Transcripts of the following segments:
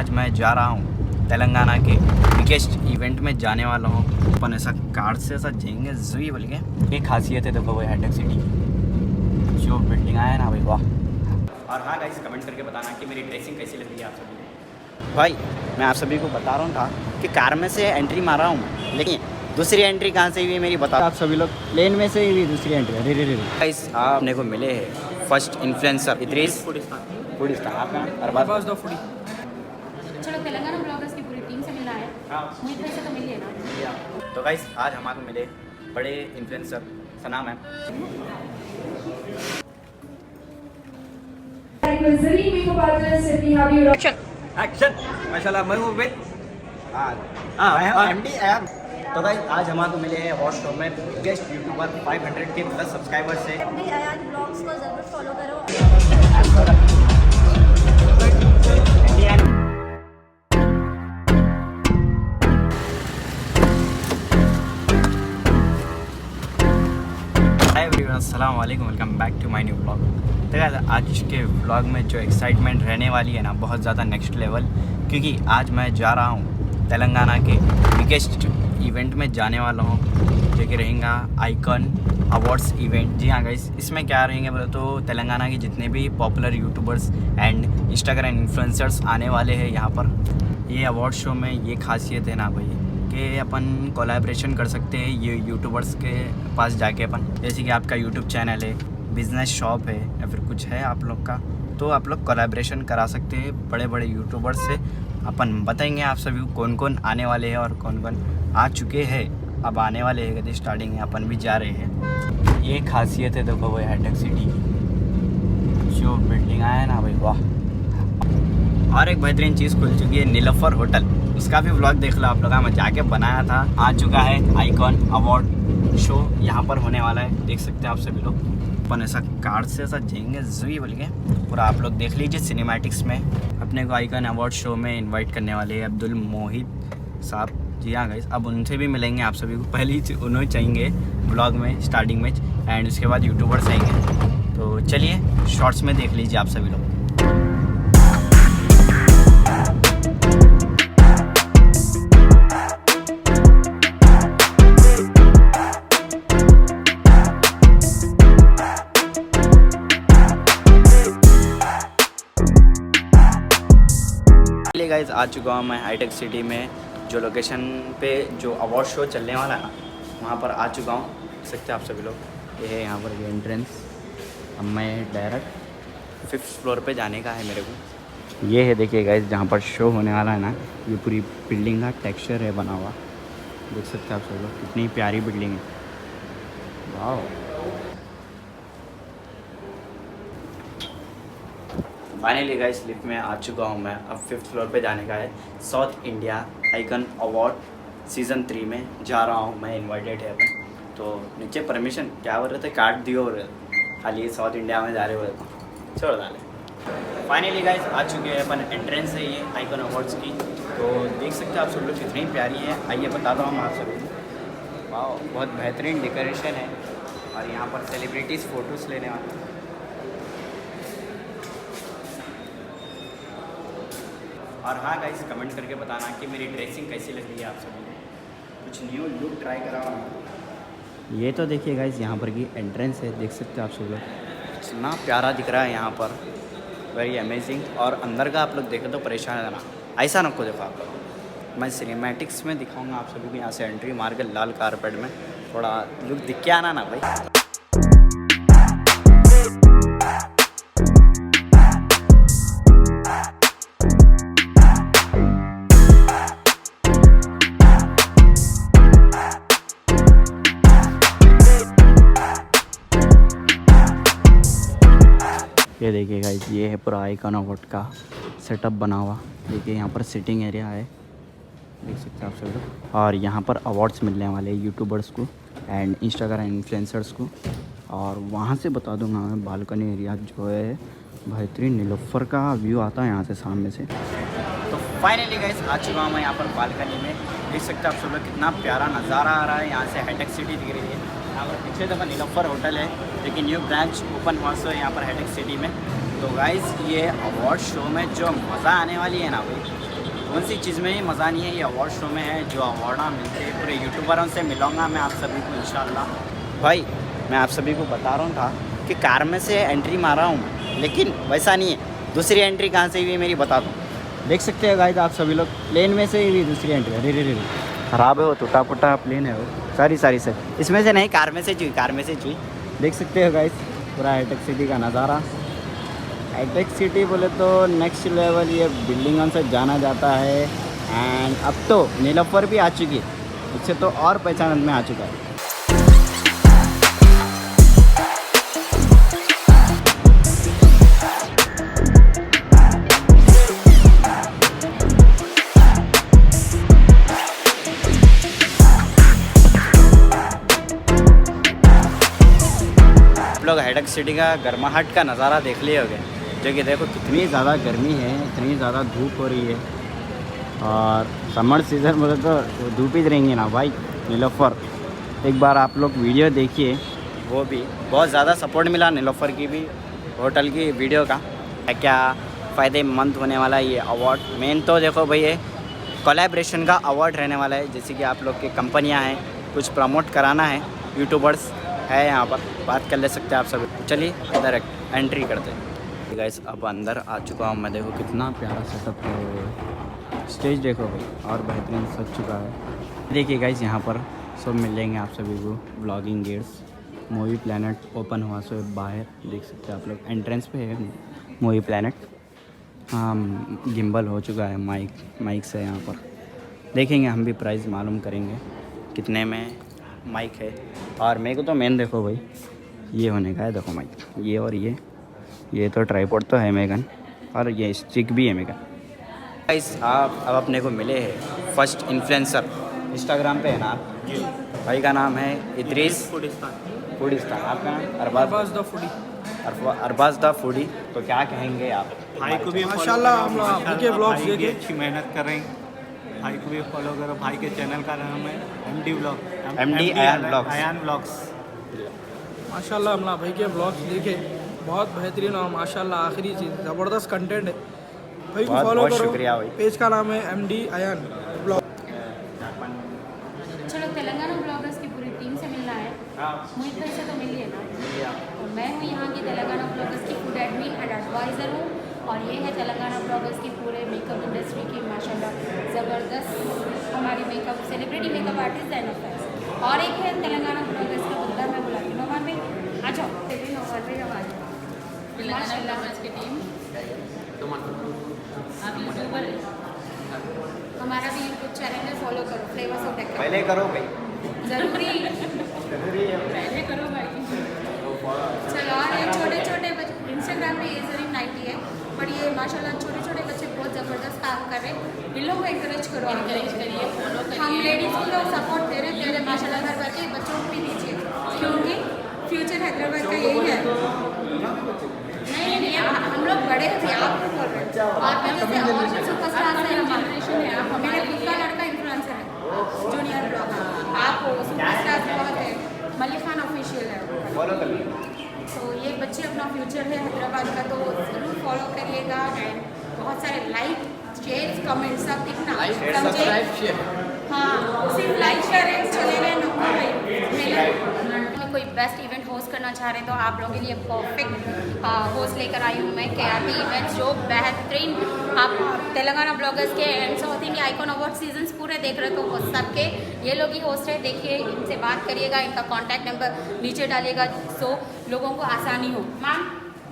आज मैं जा रहा हूँ तेलंगाना के बिगेस्ट इवेंट में जाने वाला हूँ। अपन ऐसा कार से ऐसा जाएंगे जुई बोल के। एक खासियत है देखो, वो हाईटेक सिटी जो बिल्डिंग आया ना भाई, वाह। और हाँ गाइस, कमेंट करके बताना कि मेरी ड्रेसिंग कैसी लग रही है आप सभी को। भाई मैं आप सभी को बता रहा हूँ था कि कार में से एंट्री मारा हूँ, लेकिन दूसरी एंट्री कहाँ से हुई मेरी बता आप सभी लोग। प्लेन में से हुई दूसरी एंट्री। अरे रे रे गाइस, आपने को मिले हैं फर्स्ट इन्फ्लुएंसर इद्रीस फूडिस्तान। आपका अरबाज द फूडी। चलो तेलंगाना ब्लॉगर्स की पूरी टीम से मिलना है। हाँ मुझे वैसे तो मिली है ना। तो गाइस, आज हमारे मिले बड़े इन्फ्लुएंसर सना मैम। एक्शन माशाल्लाह। मैं हूँ विद एमडी ऐप। तो गाइस, आज हमारे मिले हैं हॉट शो में बिगेस्ट यूट्यूबर 500 के प्लस सब्सक्राइबर्स से। आज ब्लॉग्स को जरूर फॉलो करो। हाय एवरीवन, अस्सलाम वालेकुम, welcome back to my new blog. तो गाइस, आज के ब्लॉग में जो एक्साइटमेंट रहने वाली है ना, बहुत ज़्यादा नेक्स्ट लेवल, क्योंकि आज मैं जा रहा हूँ तेलंगाना के बिगेस्ट इवेंट में जाने वाला हूँ, जो कि रहेगा आइकन अवार्ड्स इवेंट। जी हाँ गाइस, इसमें क्या रहेंगे बोले तो तेलंगाना के जितने भी popular YouTubers and Instagram influencers आने वाले हैं यहाँ पर। ये अवार्ड शो में ये खासियत है ना भाई कि अपन कोलैबोरेशन कर सकते हैं ये यूट्यूबर्स के पास जाके। अपन जैसे कि आपका यूट्यूब चैनल है, बिज़नेस शॉप है या फिर कुछ है आप लोग का, तो आप लोग कोलैबोरेशन करा सकते हैं बड़े बड़े यूट्यूबर्स से। अपन बताएंगे आप सभी को कौन कौन आने वाले हैं और कौन कौन आ चुके हैं, अब आने वाले हैं। कभी स्टार्टिंग है, अपन भी जा रहे हैं। ये खासियत है देखो, वो हाईटेक सिटी जो बिल्डिंग आया ना भाई, वाह। और एक बेहतरीन चीज़ खुल चुकी है, नीलोफर होटल। उसका भी व्लॉग देख लो आप लोग, मैं जाके बनाया था। आ चुका है आइकॉन अवार्ड शो, यहाँ पर होने वाला है, देख सकते हैं आप सभी लोग। अपन ऐसा कार से ऐसा जाएंगे जुई बोल के, पूरा आप लोग देख लीजिए सिनेमैटिक्स में। अपने को आइकॉन अवार्ड शो में इन्वाइट करने वाले हैं अब्दुल मोहित साहब। जी हाँ गाइस, अब उनसे भी मिलेंगे आप सभी को। पहले ही उन्होंने चाहिए ब्लॉग में स्टार्टिंग में, एंड उसके बाद यूट्यूबर्स आएंगे। तो चलिए शॉर्ट्स में देख लीजिए आप सभी लोग। गाइस, आ चुका हूँ मैं हाईटेक सिटी में, जो लोकेशन पे जो अवार्ड शो चलने वाला है ना, वहाँ पर आ चुका हूँ। देख सकते हैं आप सभी लोग। ये है यहाँ पर ये एंट्रेंस। अब मैं डायरेक्ट 5th फ्लोर पे जाने का है मेरे को। ये है देखिए गाइस, जहाँ पर शो होने वाला है ना, ये पूरी बिल्डिंग का टेक्सचर है बना हुआ। देख सकते हैं आप सभी लोग, कितनी प्यारी बिल्डिंग है, वाह। फाइनली गाइस, लिफ्ट में आ चुका हूँ मैं। अब 5th फ्लोर पे जाने का है। South India icon award season 3 में जा रहा हूँ मैं, इनवाइटेड है अपन। तो नीचे परमिशन क्या बोल रहे थे, काट दियो हो रहे थे, खाली साउथ इंडिया में जा रहे हुए तो छोड़ डाले। फाइनली गाइस, आ चुके हैं अपन। एंट्रेंस है ये आइकन अवार्ड्स की, तो देख सकते हैं आप सब लोग कितनी प्यारी है। आइए बताता हूँ मैं आप सभी को। वाह, बहुत बेहतरीन डेकोरेशन है, और यहाँ पर सेलिब्रिटीज़ फ़ोटोज़ लेने वाले हैं। और हाँ गाइस, कमेंट करके बताना कि मेरी ड्रेसिंग कैसी लग रही है आप सभी को। कुछ न्यू लुक ट्राई करा हूँ। ये तो देखिए गाइस, यहाँ पर की एंट्रेंस है, देख सकते हैं आप सब लोग, इतना प्यारा दिख रहा है यहाँ पर, वेरी अमेजिंग। और अंदर का आप लोग देखे तो परेशान है ना, ऐसा नको देखो आप लोग। मैं सिनेमैटिक्स में दिखाऊंगा आप सभी को। यहाँ से एंट्री मार के लाल कारपेट में थोड़ा लुक दिख के आना ना भाई। ये देखिए गाइस, ये है पूरा आइकॉन अवार्ड का सेटअप बना हुआ। देखिए यहाँ पर सिटिंग एरिया है, देख सकते हैं आप सब लोग। और यहाँ पर अवार्ड्स मिलने वाले हैं यूट्यूबर्स को एंड इंस्टाग्राम इन्फ्लुएंसर्स को। और वहाँ से बता दूंगा मैं, बालकनी एरिया जो है बेहतरीन, नीलोफर का व्यू आता है यहाँ से सामने से। तो फाइनली गाइस, आ चुका हूँ मैं यहाँ पर बालकनी में। देख सकते हैं आप सब लोग, कितना प्यारा नज़ारा आ रहा है। यहाँ से हाईटेक सिटी दिख रही है। यहाँ पर पीछे तो नीलोफर होटल है, लेकिन न्यू ब्रांच ओपन हुआ सो यहाँ पर हाईटेक सिटी में। तो गाइस, ये अवार्ड शो में जो मज़ा आने वाली है ना भाई, कौन सी चीज़ में मज़ा नहीं है, ये अवार्ड शो में है जो अवार्ड मिलते हैं। पूरे यूट्यूबरों से मिलूँगा मैं आप सभी को इंशाल्लाह। भाई मैं आप सभी को बता रहा था कि कार में से एंट्री मारा हूँ, लेकिन वैसा नहीं है। दूसरी एंट्री कहाँ से हुई है मेरी बता दूँ। देख सकते हैं गाइस आप सभी लोग, प्लेन में से भी दूसरी एंट्री। अरे रे रे ख़राब है वो, टूटा फूटा प्लेन है वो। सारी से इसमें से नहीं, कार में से चुई, कार में से चुई। देख सकते हो गाइस पूरा हाईटेक सिटी का नज़ारा। हाईटेक सिटी बोले तो नेक्स्ट लेवल ये बिल्डिंगों से जाना जाता है। एंड अब तो नीलोफर भी आ चुकी है, इससे तो और पहचान में आ चुका है। लोग हाईटेक सिटी का गर्माहट का नज़ारा देख लिए होंगे, जो कि देखो कितनी ज़्यादा गर्मी है, इतनी ज़्यादा धूप हो रही है। और समर सीज़न बोले तो धूप ही रहेंगी ना भाई नीलोफर। एक बार आप लोग वीडियो देखिए, वो भी बहुत ज़्यादा सपोर्ट मिला नीलोफर की भी, होटल की वीडियो का। क्या फ़ायदेमंद होने वाला है ये अवार्ड। मेन तो देखो भाई ये कोलैबोरेशन का अवार्ड रहने वाला है, जैसे कि आप लोग की कंपनियाँ हैं, कुछ प्रमोट कराना है, यूट्यूबर्स है यहाँ पर, बात कर ले सकते हैं आप सभी। चलिए डायरेक्ट एंट्री करते हैं गाइस। अब अंदर आ चुका हूँ मैं, देखो कितना प्यारा सेटअप है। स्टेज देखो भाई और बेहतरीन सज चुका है। देखिए गाइस यहाँ पर सब मिलेंगे आप सभी को। Blogging gates, movie planet open हुआ सो बाहर देख सकते हैं आप लोग, एंट्रेंस पे है मूवी प्लैनेट। हाँ गिम्बल हो चुका है, माइक से यहाँ पर देखेंगे हम भी, प्राइस मालूम करेंगे कितने में माइक है। और मेरे को तो मेन देखो भाई ये होने का है, देखो माइक ये, और ये तो ट्राइपॉड तो है मेगन, और ये स्टिक भी है मेगन। गाइस आप अब अपने को मिले हैं फर्स्ट इन्फ्लुएंसर, इंस्टाग्राम पे है ना आप? भाई का नाम है इद्रीस फूडिस्तान, आपका नाम? Arbaaz the foodie. तो क्या कहेंगे आप? भाई को भी माशाल्लाह हम भाई के ब्लॉग्स देखे, अच्छी मेहनत कर रहे हैं। भाई को भी फॉलो करो, भाई के चैनल का नाम है MD अयान ब्लॉग्स। माशाल्लाह हम भाई के ब्लॉग्स देखे, बहुत बेहतरीन और माशाल्लाह आखिरी चीज़ ज़बरदस्त कंटेंट है। भाई को फॉलो करो, शुक्रिया भाई। पेज का नाम है MD अयान ब्लॉग। चलो तेलंगाना ब्लॉगर्स की पूरी टीम से मिलना है। मोहित भाई से तो मिल लिए ना। और मैं हूँ यहाँ की तेलंगाना ब्लॉगर्स की फूड एडमिन एंड एडवाइज़र हूँ, और ये है तेलंगाना ब्लॉगर्स की पूरे मेकअप इंडस्ट्री की माशाल्लाह ज़बरदस्त हमारी makeup celebrity makeup artist and और एक है तेलंगाना ब्लॉगर्स का बंदा, मैं बुलाती हूँ नौमान भाई आ जाओ। नौमान भाई आवाज़ तेलंगाना ब्लॉगर्स की टीम, आप यूट्यूबर हमारा भी यूट्यूब चैनल है, फॉलो करो फ्लेवर्स ऑफ डेक्कन। पहले करो भाई, ज़रूरी है, पहले करो भाई। चलो और ये छोटे छोटे बच्चे इंस्टाग्राम पे ये जरूर 90 है, पर ये माशाल्लाह छोटे छोटे बच्चे बहुत ज़बरदस्त काम कर रहे हैं। इन लोगों को एनकरेज करो, एनकरेज करिए, फॉलो करिए। हम लेडीज़ को तो सपोर्ट दे रहे हैं माशाल्लाह, घर बैठे बच्चों को भी दीजिए, क्योंकि फ्यूचर हैदराबाद का यही है। नहीं हम लोग बड़े थे, आप बोल रहे हैं आप जैसे और भी सुपरस्टार है, जनरेशन है। आप मेरे खुद का लड़का इन्फ्लुएंसर है, जूनियर ब्लॉगर। आप सुपरस्टार बहुत है, मलिक खान ऑफिशियल है, फॉलो कर लीजिए। तो ये बच्चे अपना फ्यूचर है हैदराबाद का, तो ज़रूर फॉलो करिएगा। एंड बहुत सारे लाइक शेयर कमेंट सब दिखना, समझे? हाँ सिर्फ लाइक करें चलेगा ना। कोई बेस्ट इवेंट होस्ट करना चाह रहे हैं तो आप लोगों के लिए परफेक्ट होस्ट लेकर आई हूँ मैं, KRT इवेंट्स, जो बेहतरीन आप तेलंगाना ब्लॉगर्स के and south India icon award seasons पूरे देख रहे हो, तो सबके ये लोग ही होस्ट है। देखिए इनसे बात करिएगा, इनका कॉन्टैक्ट नंबर नीचे डालिएगा, सो लोगों को आसानी हो। Ma'am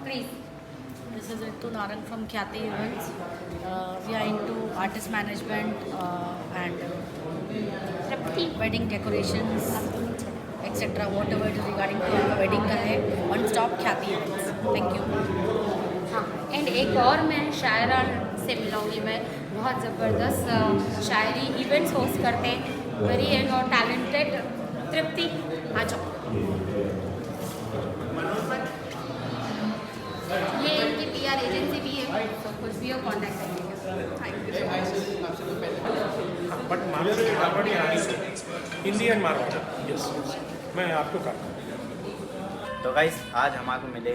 please. This is Ritu Narang from Khyati Events. We are into artist management and wedding decorations, etc. Whatever it is regarding to आपका wedding का है, one stop Khyati Events. Thank you. हाँ एंड एक और मैं शायरा से मिलाऊंगी, मैं बहुत ज़बरदस्त शायरी इवेंट्स होस्ट करते हैं, वेरी यंग और टैलेंटेड तृप्ति। आ जाओ, ये इनकी PR एजेंसी भी है, तो कुछ भी हो कॉन्टैक्ट करिएगा। But Marwari Hindi and Marwari, yes मैं आपको कहा। तो गाइस आज हमारे मिले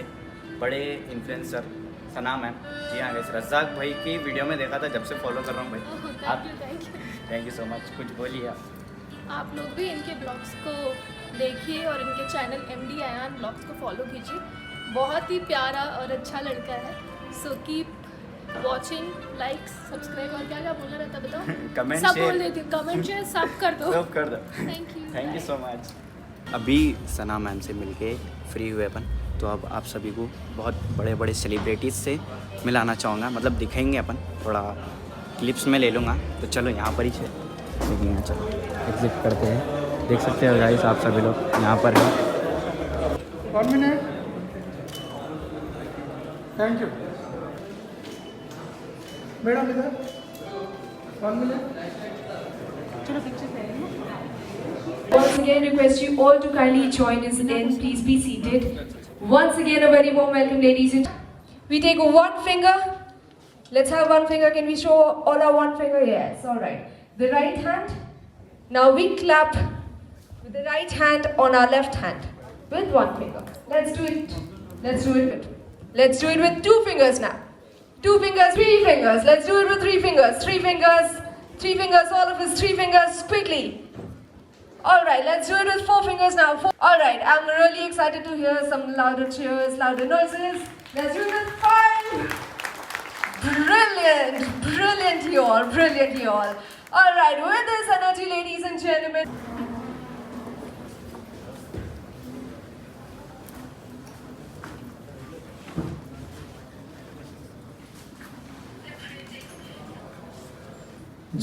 बड़े इन्फ्लुएंसर सना मैम। जी हाँ गाइस, रज़ाक भाई की वीडियो में देखा था, जब से फॉलो कर रहा हूँ भाई। आप थैंक यू सो मच। कुछ बोलिए आप। आप लोग भी इनके ब्लॉग्स को देखिए और इनके चैनल MD अयान ब्लॉग्स को फॉलो कीजिए। बहुत ही प्यारा और अच्छा लड़का है। So keep watching, like, subscribe और क्या क्या बोलना रहता बताओ। कमेंट सब शेयर बोल देती हूँ, कमेंट शेयर सब कर दो। सब कर दो। Thank you so much. अभी सना मैम से मिलके फ्री हुए अपन, तो अब आप सभी को बहुत बड़े बड़े सेलिब्रिटीज़ से मिलाना चाहूँगा, मतलब दिखाएंगे अपन, थोड़ा क्लिप्स में ले लूँगा। तो चलो यहाँ पर ही देखेंगे, चलो एग्जिट करते हैं। देख सकते हो गाइस आप सभी लोग यहाँ पर हैं। 1 minute. Thank you. मैडम इधर 1 minute. Once again, request you all to kindly join us in. Please be seated. Once again, a very warm welcome, ladies and we take one finger. Let's have one finger. Can we show all our one finger? Yes. All right. The right hand. Now we clap with the right hand on our left hand with one finger. Let's do it. Let's do it. Let's do it with 2 fingers now. 2 fingers, 3 fingers. Let's do it with 3 fingers. 3 fingers. 3 fingers. All of us. 3 fingers. Quickly. All right, let's do it with 4 fingers now. All right, I'm really excited to hear some louder cheers, louder noises. Let's do it with 5. Brilliant, brilliant you all, brilliant you all. All right, with this energy, ladies and gentlemen.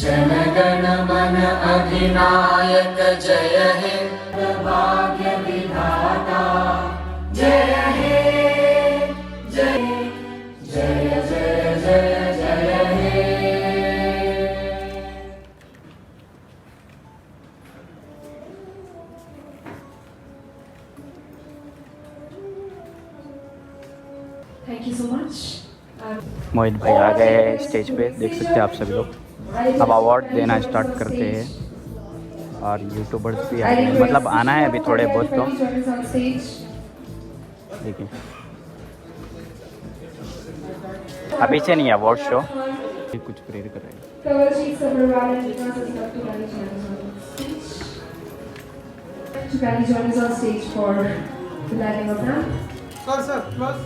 जनगण मन अधिनायक जय हे, भाग्य विधाता जय हे, जय जय जय जय जय हे। Thank you so much. मोहित भाई आ गए हैं स्टेज पे, देख सकते हैं आप सभी लोग। अब अवार्ड देना स्टार्ट करते हैं और यूट्यूबर्स भी आ रहे हैं, मतलब आना है अभी थोड़े बहुत। तो देखिए अभी से नहीं अवार्ड शो, कुछ प्रेयर कर रहे हैं। Sir, close.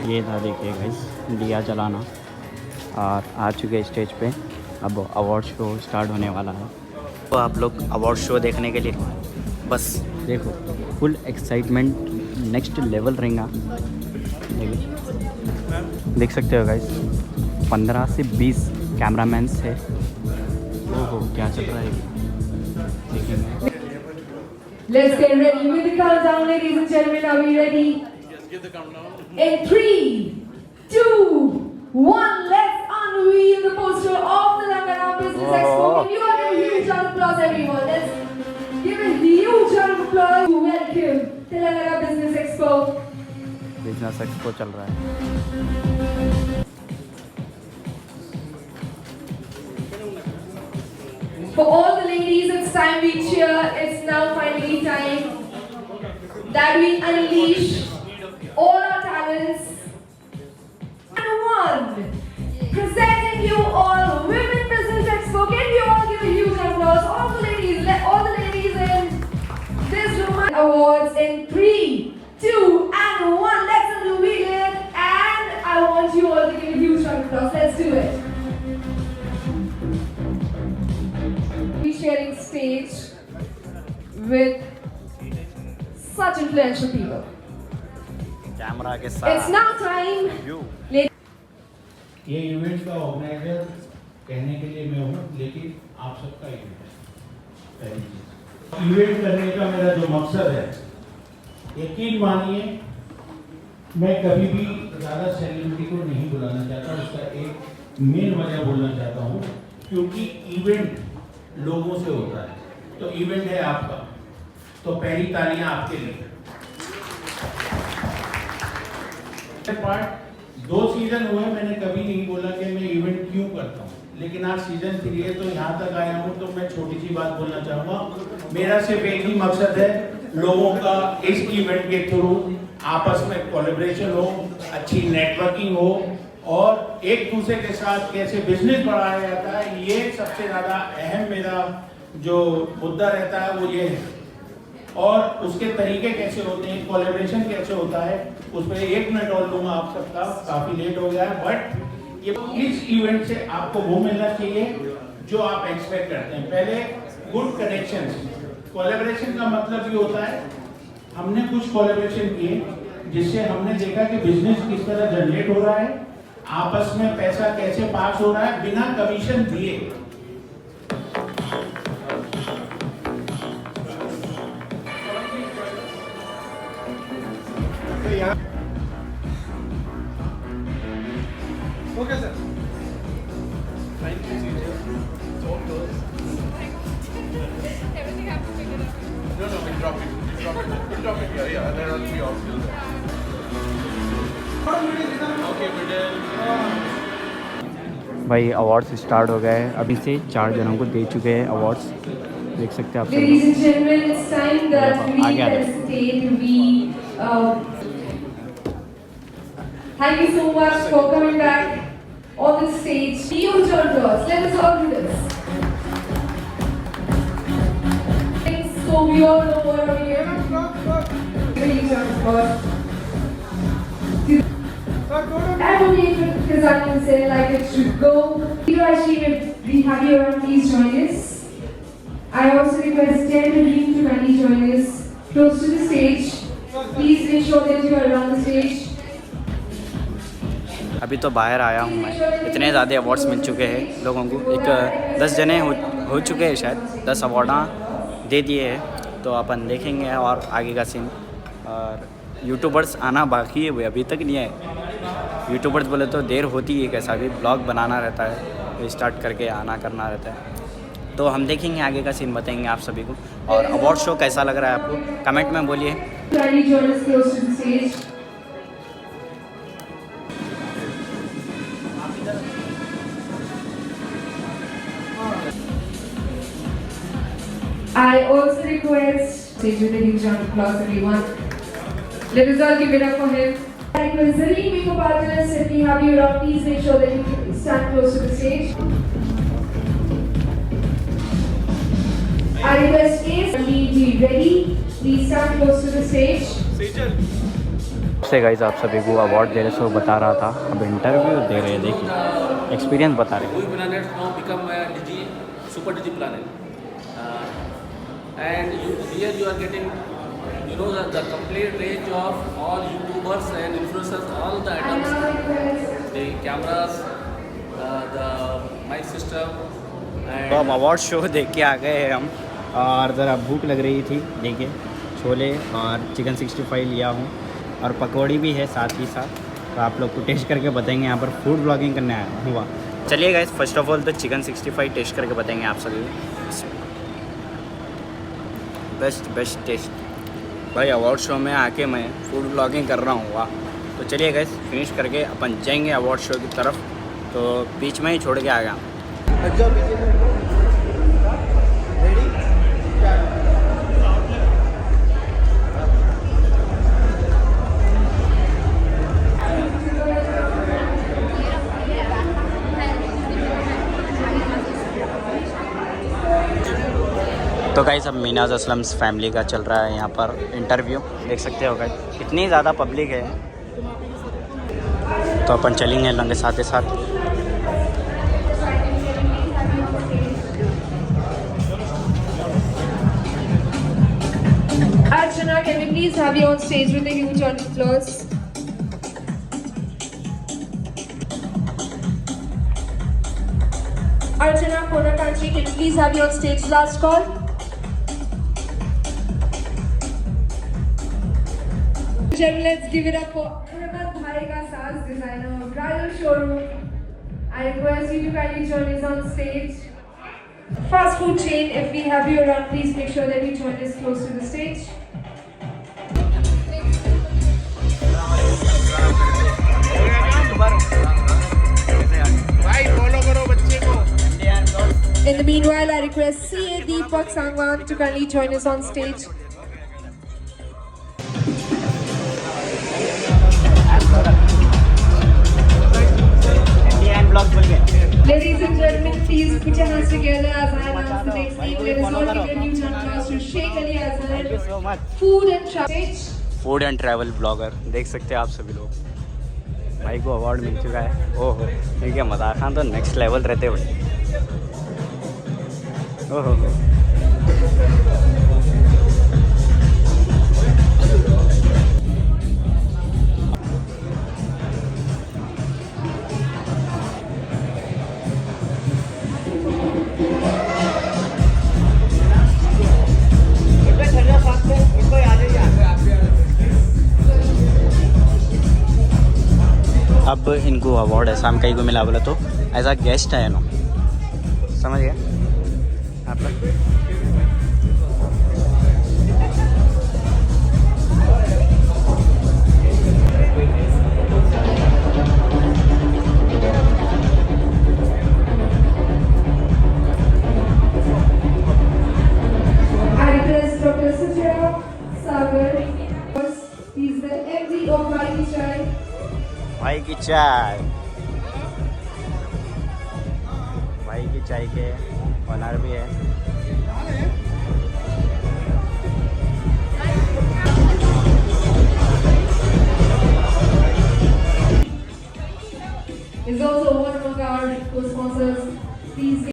ये था देखिए गाइस, दिया जलाना, और आ चुके स्टेज पे। अब अवार्ड शो स्टार्ट होने वाला है, तो आप लोग अवार्ड शो देखने के लिए बस देखो, फुल एक्साइटमेंट नेक्स्ट लेवल रहेगा। देख सकते हो गाइस, 15 से 20 कैमरामैन है। ओहो क्या चल रहा है देखेंगे। Let's get ready with the countdown, ladies and gentlemen. Are we ready? Yes, give the countdown. In 3, 2, 1, let's unveil the poster of the Telangana Business Expo. Can you all give a huge round of applause, everyone? Let's give a huge round of applause to welcome Telangana Business Expo. Business expo चल रहा है। For all the ladies, it's time we cheer. It's now finally time that we unleash all our talents. And one, presenting you all Women Business Expo. Can you all give a huge applause? All the ladies in this room. Awards in 3, 2, and 1. Let's unveil it. And I want you all to give a huge round of applause. Let's do it. Sharing stage with such influential people. Camera के It's साथ now time. ये event का organiser कहने के लिए मैं हूँ, लेकिन आप सबका इवेंट है। इवेंट करने का मेरा जो मकसद है, यकीन मानिए मैं कभी भी ज़्यादा सेलिब्रिटी को नहीं बुलाना चाहता। उसका एक मेन वजह बोलना चाहता हूँ, क्योंकि इवेंट लोगों से होता है, तो इवेंट है आपका, तो पहली तालियां आपके लिए। पार्ट 2 सीजन हुए, मैंने कभी नहीं बोला कि मैं इवेंट क्यों करता हूँ, लेकिन आज सीजन 3 है तो यहाँ तक आया हूँ, तो मैं छोटी सी बात बोलना चाहूँगा। मेरा सिर्फ एक ही मकसद है, लोगों का इस इवेंट के थ्रू आपस में कोलैबोरेशन हो, अच्छी नेटवर्किंग हो और एक दूसरे के साथ कैसे बिजनेस बढ़ाया जाता है, ये सबसे ज़्यादा अहम मेरा जो मुद्दा रहता है वो ये है। और उसके तरीके कैसे होते हैं, कोलैबोरेशन कैसे होता है, उस पर 1 मिनट और लूँगा आप सबका, काफ़ी लेट हो गया है। बट ये इस इवेंट से आपको वो मिलना चाहिए जो आप एक्सपेक्ट करते हैं। पहले गुड कनेक्शंस। कोलैबोरेशन का मतलब ये होता है, हमने कुछ कोलैबोरेशन किए जिससे हमने देखा कि बिजनेस किस तरह जनरेट हो रहा है, आपस में पैसा कैसे पास हो रहा है बिना कमीशन दिए। Okay, sir. Thank you. It's all yours. Everything I have to figure out. No, we'll drop it. We'll drop it here. Yeah, and then we all still there. Okay, middle. भाई awards start हो गए हैं, अभी से 4 जनों को दे चुके हैं अवार्ड्स, देख सकते हैं आप सब। Ladies and gentlemen, it's time that we hesitate. Thank you so much for coming back on the stage. Huge applause. Let us all do this. So we all know what are here. Huge applause. I don't need to because I can say like it should go. Actually, we have you around, please join us. I also request Jen and Reem to kindly join us close to the stage. Please make sure that you are around the stage. अभी तो बाहर आया हूँ मैं, इतने ज़्यादा awards मिल चुके हैं लोगों को, एक 10 जने हो चुके हैं शायद, 10 अवार्डा दे दिए हैं। तो अपन देखेंगे और आगे का सीन। और यूट्यूबर्स आना बाकी है, वो अभी तक नहीं आए। यूट्यूबर्स बोले तो देर होती है, कैसा भी ब्लॉग बनाना रहता है, स्टार्ट करके आना करना रहता है। तो हम देखेंगे आगे का सीन, बताएंगे आप सभी को। और अवार्ड शो कैसा लग रहा है आपको कमेंट में बोलिए। I also request stage with a huge round of applause, everyone. Let us all give it up for him. I request Zareem makeup artist, if we have you around, please make sure that you stand close to the stage. I request Ace and be ready. Please stand close to the stage. से guys आप सभी को award दे रहे सो बता रहा था, अब interview दे रहे हैं, देखिए एक्सपीरियंस बता रहे हैं। planets now become a digi, super digi planet. And here you are getting, you know, the complete range of all YouTubers and influencers, all the items, the cameras, the mic system. तो अब award show देख के आ गए हैं हम, और ज़रा भूख लग रही थी, देखिए छोले और चिकन 65 लिया हूँ, और पकौड़ी भी है साथ ही साथ। तो आप लोग को टेस्ट करके बताएंगे, यहाँ पर फूड ब्लॉगिंग करने आया हुआ। चलिए गाइस, फर्स्ट ऑफ ऑल तो चिकन 65 टेस्ट करके बताएंगे आप सभी को। बेस्ट टेस्ट भाई, अवार्ड शो में आके मैं फूड ब्लॉगिंग कर रहा हूँ, वाह। तो चलिए गाइस, फिनिश करके अपन जाएंगे अवार्ड शो की तरफ। तो बीच में ही छोड़ के आ गया। तो गाइस अब मीनाज असलम्स फैमिली का चल रहा है यहाँ पर इंटरव्यू, देख सकते हो गाइस कितनी ज़्यादा पब्लिक है। तो अपन चलेंगे लंगे साथ ही साथ। Archana, can we please have you on stage with a huge round of applause? Archana Konakanchi, can we please have you on stage? Last call. Let's give it up for Ahmed Bhai Ka Saaz, designer of Bridal Showroom. I request you to kindly join us on stage. Fast food chain, if we have you around, please make sure that you join us close to the stage. भाई follow करो बच्चे को। In the meanwhile, I request CA Deepak Sangwan to kindly join us on stage. Ladies and gentlemen, please put your hands together as I announce the next name. Let us all give a huge hand applause to Sheikh Ali Azhar. Thank you so much. Food and travel. Food and travel blogger देख सकते हैं आप सभी लोग। भाई को award मिल चुका है। ओहो ठीक है, मदार खान तो नेक्स्ट लेवल रहते भाई। ओहो अब इनको अवार्ड है शाम कई को मिला बोला तो एज अ गेस्ट है ना, समझ गया आप लोग। I request Dr. Suchira Sagar. He is the MD of Mighty Chai. भाई की चाय, भाई की चाय के ऑनर भी है। Is also one of our co-sponsors. Please.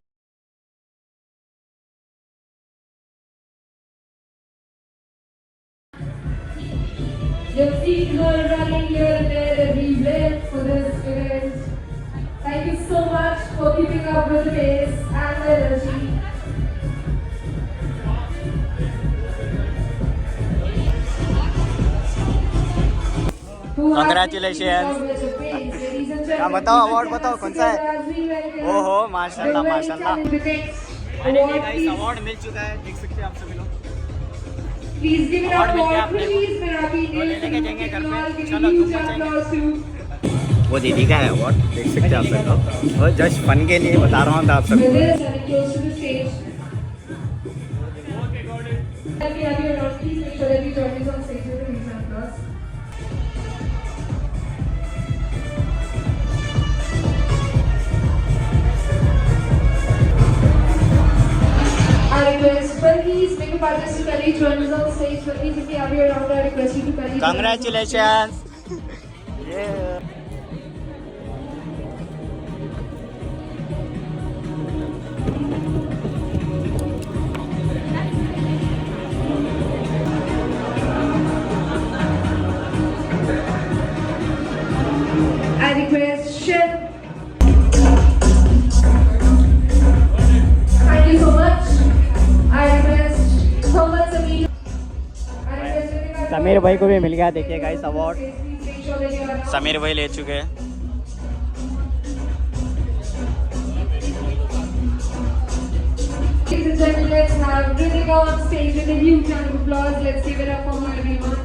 You've seen her running here and there everywhere for this event. Thank you so much for keeping up with the pace and the energy. Congratulations. हाँ बताओ award बताओ कौन सा है? ओहो माशाल्लाह माशाल्लाह। Award मिल चुका है, देख सकते हैं आप सभी लोग। Please give it up for please Merathi लेके जाएंगे घर पे, चलो धूम मचाएंगे। वो दीदी का है अवार्ड, देख सकते हैं आप सब लोग। वो जस्ट फन के लिए बता रहा हूँ आप सबको। I request Balkis, makeup artist to kindly join us on stage. Balkis, if you have your round, I request you to kindly. Congratulations. Yeah. I request Chef. Thank you so much. I request Thomas Amin. Sameer भाई को भी मिल गया, देखिए guys award. Sameer भाई ले चुके हैं। Ladies and gentlemen, let's have Ritika on stage with a huge round of applause. Let's give it up for her, everyone.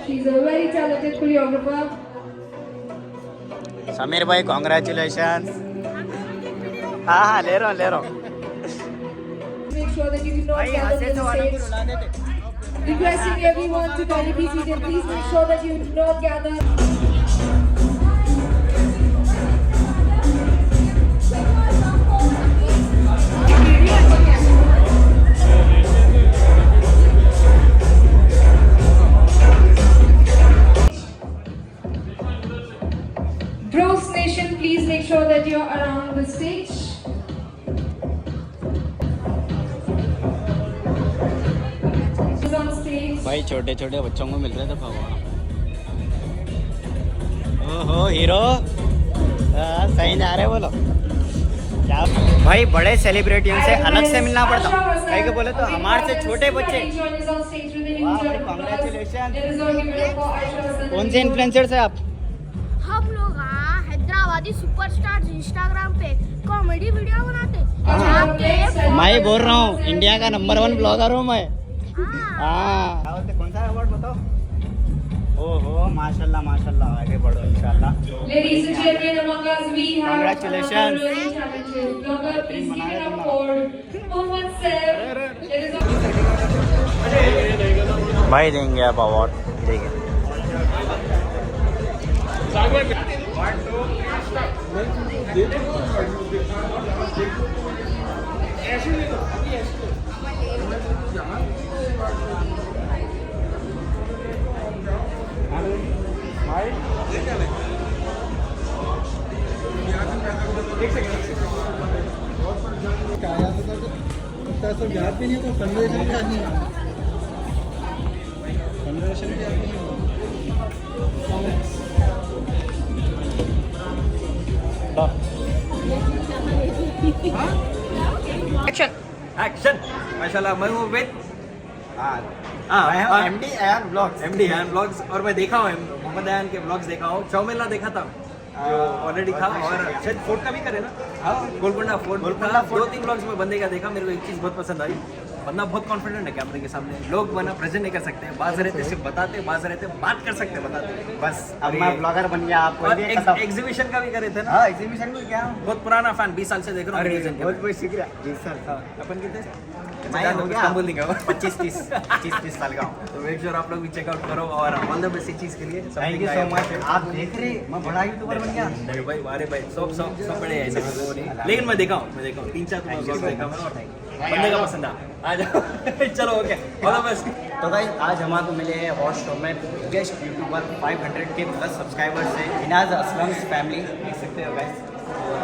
She's a very talented choreographer. Sameer भाई कॉन्ग्रेचुलेशन। हाँ हाँ ले रहा हूँ। Make sure that you do not gather in the stage. Requesting everyone to kindly be seated. Please make sure that you do not gather. Bros Nation, please make sure that you're around the stage. On stage. भाई छोटे छोटे बच्चों को मिल रहे थे भगवान। ओहो hero सही ना रहे बोलो क्या भाई, बड़े सेलिब्रिटियों से अलग से मिलना पड़ता। कहीं के बोले तो हमारे से छोटे बच्चे। कॉन्ग्रेचुलेशन। कौन से इन्फ्लुएंसर से आप? हम लोग हैदराबादी सुपरस्टार इंस्टाग्राम पे कॉमेडी वीडियो बनाते। मैं बोल रहा हूँ इंडिया का नंबर 1 ब्लॉगर हूँ मैं। हाँ कौन सा अवार्ड बताओ? ओहो माशाल्लाह माशाल्लाह आगे बढ़ो इंशाल्लाह। Ladies and gentlemen, among us we have Congratulations. another really talented blogger. Please give it up for Mohammed Saif. It is भाई देंगे अब अवार्ड देखिए। सब याद भी नहीं तो कन्वर्सेशन भी आनी है। कन्वर्सेशन भी आनी है। Action action. माशाल्लाह मैं हूँ विद MD अयान ब्लॉग्स और मैं देखा हूँ मोहम्मद अयान के ब्लॉग्स देखा हूँ। चौमेला देखा था जो ऑलरेडी था और शायद फोर्ट का भी करे ना। गोलकोंडा फोर्ट था। 2-3 ब्लॉग्स में बंदे का देखा। मेरे को एक चीज़ बहुत पसंद आई, बंदा बहुत कॉन्फिडेंट है कैमरे के सामने। लोग बना प्रेजेंट नहीं कर सकते, बाज रहते सिर्फ बताते, बाज रहते बात कर सकते बताते बस। अब मैं ब्लॉगर बन गया आपको। एग्जीबिशन का भी करे थे ना। एग्जीबिशन को क्या बहुत पुराना फैन 20 साल से देख रहा हूँ। बहुत सीख रहा जी सर। अपन कितने बोल देंगे 25-30 साल का हूँ। तो मेक श्योर आप लोग भी चेकआउट करो और ऑल द बेस्ट इस चीज़ के लिए। Thank you so much. आप देख रहे मैं बड़ा यूट्यूबर बन गया। नहीं भाई अरे भाई सब बड़े हैं लेकिन मैं देखा हूँ 3-4 देखा मैं और बंदे का पसंद आ जाओ। चलो ओके ऑल द बेस्ट। तो भाई आज हम आपको मिले हैं अवार्ड शो में बिगेस्ट यूट्यूबर 500 के प्लस सब्सक्राइबर्स से इनाज असलम्स फैमिली देख सकते हो गाइस।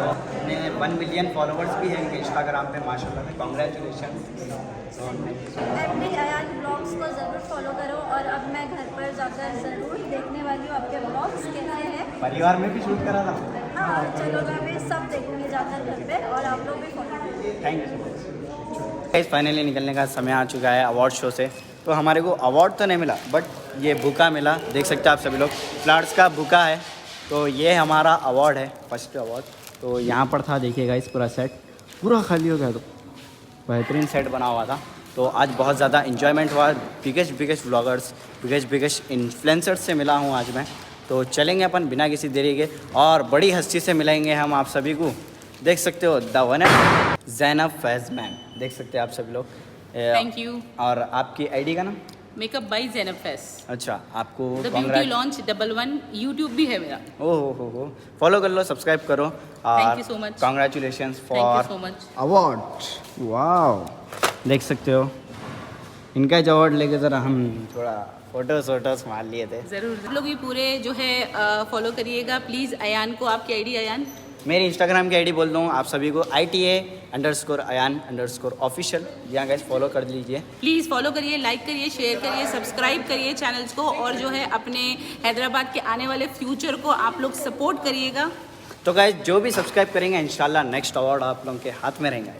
अपने 1 मिलियन फॉलोवर्स भी हैं इनके इंस्टाग्राम पे माशाल्लाह से। कॉन्ग्रेचुलेशन। MD अयान ब्लॉग्स को ज़रूर फॉलो करो और अब मैं घर पर जाकर ज़रूर देखने वाली हूँ आपके ब्लॉग्स कैसे हैं। परिवार में भी शूट करा था। हाँ चलो मैं भी सब देखूँगी जाकर घर पे और आप लोग भी फॉलो कीजिए। Thank you so much. Finally निकलने का समय आ चुका है अवार्ड शो से। तो हमारे को अवार्ड तो नहीं मिला बट ये बुका मिला। देख सकते हैं आप सभी लोग फ्लावर्स का बुका है। तो ये हमारा अवार्ड है, फर्स्ट अवार्ड। तो यहाँ पर था देखिएगा इस पूरा सेट पूरा खाली हो गया। तो बेहतरीन सेट बना हुआ था। तो आज बहुत ज़्यादा इन्जॉयमेंट हुआ। बिगेस्ट व्लॉगर्स बिगेस्ट इन्फ्लुएंसर्स से मिला हूँ आज मैं। तो चलेंगे अपन बिना किसी देरी के और बड़ी हस्ती से मिलेंगे हम आप सभी को। देख सकते हो the one Zainab Faiz ma'am. देख सकते हैं आप सभी लोग। Thank you. और आपकी आईडी का नाम? मेकअप बाय ज़ैनब फैज़। अच्छा आपको द ब्यूटी लॉन्च 11 यूट्यूब भी है मेरा। हो फॉलो कर लो, सब्सक्राइब करो। Thank you so much. Congratulations for award. Wow देख सकते हो इनका जो अवार्ड लेके ज़रा हम थोड़ा फोटोज मार लिए थे। ज़रूर आप लोग भी पूरे जो है फॉलो करिएगा प्लीज़ अयान को। आपकी आईडी अयान? मेरी इंस्टाग्राम की आईडी बोल दूँ आप सभी को ITA_Ayan_official। यहाँ गाइस फॉलो कर लीजिए। प्लीज़ फॉलो करिए, लाइक करिए, शेयर करिए, सब्सक्राइब करिए चैनल्स को और जो है अपने हैदराबाद के आने वाले फ्यूचर को आप लोग सपोर्ट करिएगा। तो गाइस जो भी सब्सक्राइब करेंगे इंशाल्लाह नेक्स्ट अवार्ड आप लोगों के हाथ में रहेंगे।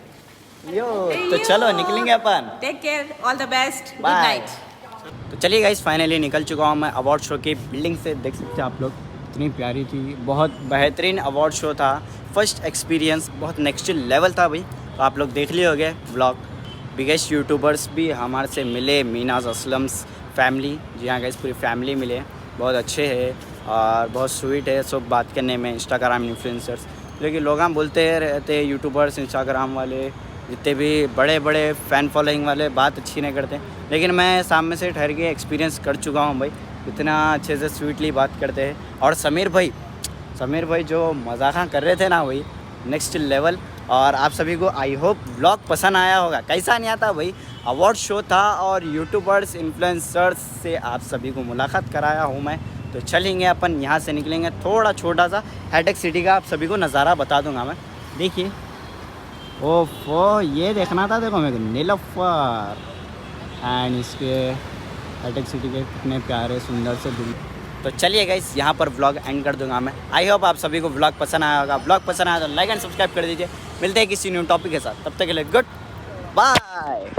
तो चलो निकलेंगे अपन। Take care, all the best, good night. तो चलिए गाइस फाइनली निकल चुका हूँ मैं अवार्ड शो की बिल्डिंग से। देख सकते हैं आप लोग इतनी प्यारी थी, बहुत बेहतरीन अवार्ड शो था। फर्स्ट एक्सपीरियंस बहुत नेक्स्ट लेवल था भाई। तो आप लोग देख लिए होंगे व्लॉग। बिगेस्ट यूट्यूबर्स भी हमारे से मिले, मीनाज असलम्स फैमिली। जी हाँ गाइस पूरी फैमिली मिले, बहुत अच्छे हैं और बहुत स्वीट है सब बात करने में। इंस्टाग्राम इन्फ्लुएंसर्स लेकिन लोग हम बोलते रहते हैं यूट्यूबर्स इंस्टाग्राम वाले जितने भी बड़े बड़े फ़ैन फॉलोइंग वाले बात अच्छी नहीं करते, लेकिन मैं सामने से ठहर के एक्सपीरियंस कर चुका हूँ भाई। इतना अच्छे से स्वीटली बात करते हैं। और समीर भाई जो मजाक कर रहे थे ना भाई नेक्स्ट लेवल। और आप सभी को आई होप व्लॉग पसंद आया होगा। कैसा नहीं आता भाई, अवार्ड शो था और यूट्यूबर्स इन्फ्लुएंसर्स से आप सभी को मुलाकात कराया हूँ मैं। तो चलेंगे अपन यहाँ से निकलेंगे। थोड़ा छोटा सा हाईटेक सिटी का आप सभी को नज़ारा बता दूँगा मैं। देखिए ओफो ये देखना था देखो मेरे को नीलोफर एंड इसके हाईटेक सिटी के कितने प्यारे सुंदर से दिल। तो चलिए गाइस यहाँ पर व्लॉग एंड कर दूंगा मैं। आई होप आप सभी को व्लॉग पसंद आया होगा। व्लॉग पसंद आया तो लाइक एंड सब्सक्राइब कर दीजिए। मिलते हैं किसी न्यू टॉपिक के साथ, तब तक के लिए गुड बाय।